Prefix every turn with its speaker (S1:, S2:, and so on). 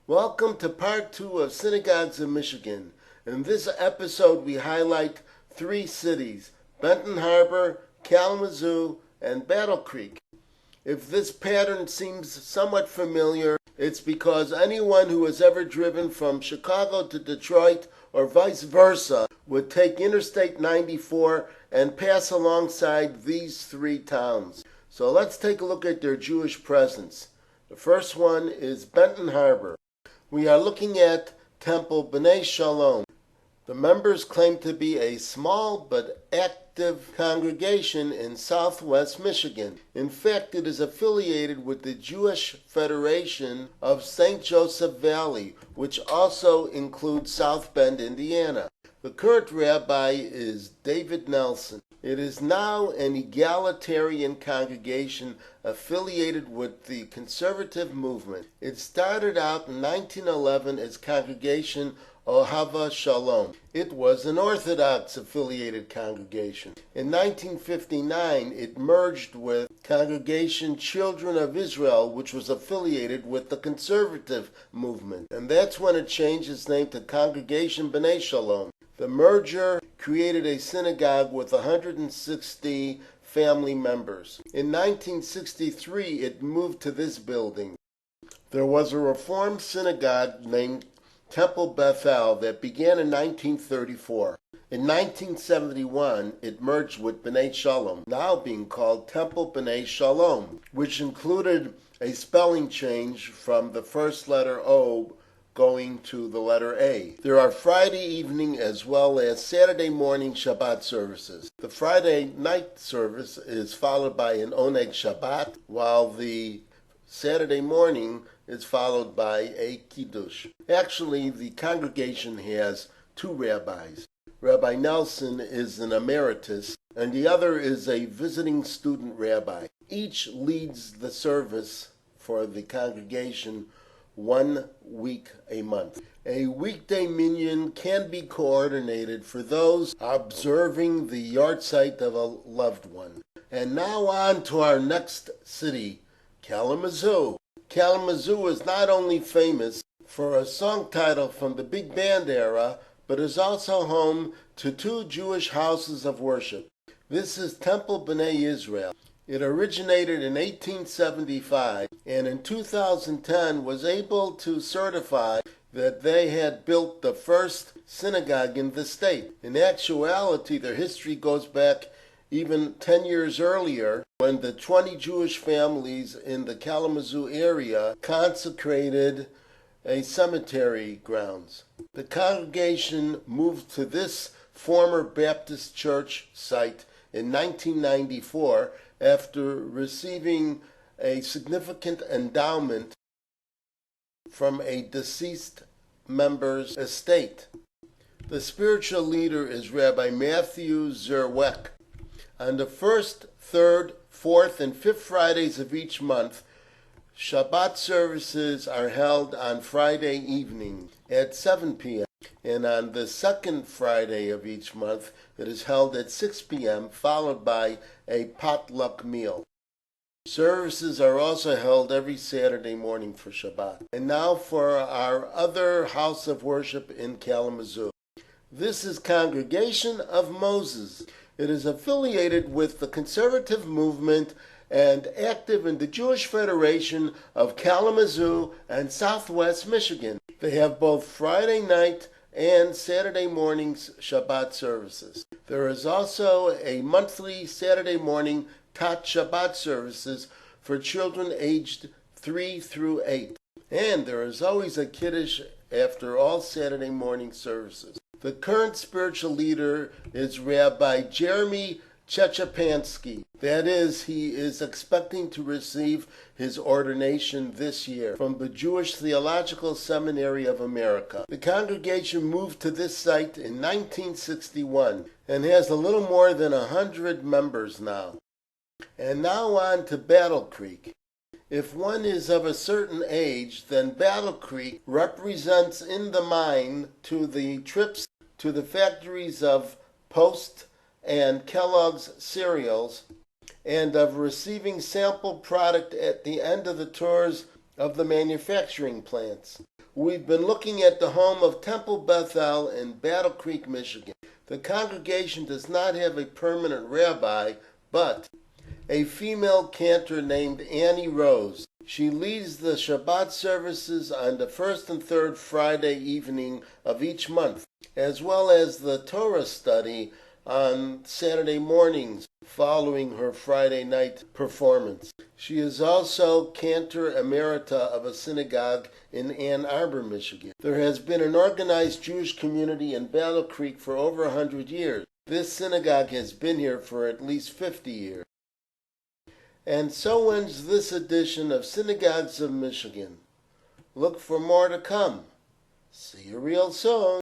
S1: Welcome to part 2 of Synagogues in Michigan. In this episode, we highlight 3 cities, Benton Harbor, Kalamazoo, and Battle Creek. If this pattern seems somewhat familiar, it's because anyone who has ever driven from Chicago to Detroit or vice versa would take Interstate 94 and pass alongside these 3 towns. So let's take a look at their Jewish presence. The first one is Benton Harbor. We are looking at Temple B'nai Shalom. The members claim to be a small but active congregation in southwest Michigan. In fact, it is affiliated with the Jewish Federation of St. Joseph Valley, which also includes South Bend, Indiana. The current rabbi is David Nelson. It is now an egalitarian congregation affiliated with the conservative movement. It started out in 1911 as Congregation Ohava Shalom. It was an Orthodox affiliated congregation. In 1959, it merged with Congregation Children of Israel, which was affiliated with the conservative movement. And that's when it changed its name to Congregation B'nai Shalom. The merger created a synagogue with 160 family members. In 1963, it moved to this building. There was a Reformed synagogue named Temple Bethel that began in 1934. In 1971, it merged with B'nai Shalom, now being called Temple B'nai Shalom, which included a spelling change from the first letter O going to the letter A. There are Friday evening as well as Saturday morning Shabbat services. The Friday night service is followed by an Oneg Shabbat, while the Saturday morning is followed by a Kiddush. Actually, the congregation has 2 rabbis. Rabbi Nelson is an emeritus, and the other is a visiting student rabbi. Each leads the service for the congregation 1 week a month. A weekday minyan can be coordinated for those observing the yahrzeit of a loved one. And now on to our next city, Kalamazoo. Kalamazoo is not only famous for a song title from the big band era, but is also home to 2 Jewish houses of worship. This is Temple B'nai Israel. It originated in 1875 and in 2010 was able to certify that they had built the first synagogue in the state. In actuality, their history goes back even 10 years earlier when the 20 Jewish families in the Kalamazoo area consecrated a cemetery grounds. The congregation moved to this former Baptist church site in 1994 after receiving a significant endowment from a deceased member's estate. The spiritual leader is Rabbi Matthew Zerweck. On the 1st, 3rd, 4th, and 5th Fridays of each month, Shabbat services are held on Friday evening at 7 p.m. And on the 2nd Friday of each month, it is held at 6 p.m., followed by a potluck meal. Services are also held every Saturday morning for Shabbat. And now for our other house of worship in Kalamazoo. This is Congregation of Moses. It is affiliated with the conservative movement and active in the Jewish Federation of Kalamazoo and Southwest Michigan. They have both Friday night and Saturday mornings Shabbat services. There is also a monthly Saturday morning Tat Shabbat services for children aged 3 through 8. And there is always a Kiddush after all Saturday morning services. The current spiritual leader is Rabbi Jeremy Chechepansky. That is, he is expecting to receive his ordination this year from the Jewish Theological Seminary of America. The congregation moved to this site in 1961 and has a little more than 100 members now. And now on to Battle Creek. If one is of a certain age, then Battle Creek represents in the mind to the trips to the factories of Post and Kellogg's cereals and of receiving sample product at the end of the tours of the manufacturing plants. We've been looking at the home of Temple Bethel in Battle Creek, Michigan. The congregation does not have a permanent rabbi, but a female cantor named Annie Rose. She leads the Shabbat services on the first and third Friday evening of each month, as well as the Torah study on Saturday mornings following her Friday night performance. She is also cantor emerita of a synagogue in Ann Arbor, Michigan. There has been an organized Jewish community in Battle Creek for over 100 years. This synagogue has been here for at least 50 years. And so ends this edition of Synagogues of Michigan. Look for more to come. See you real soon.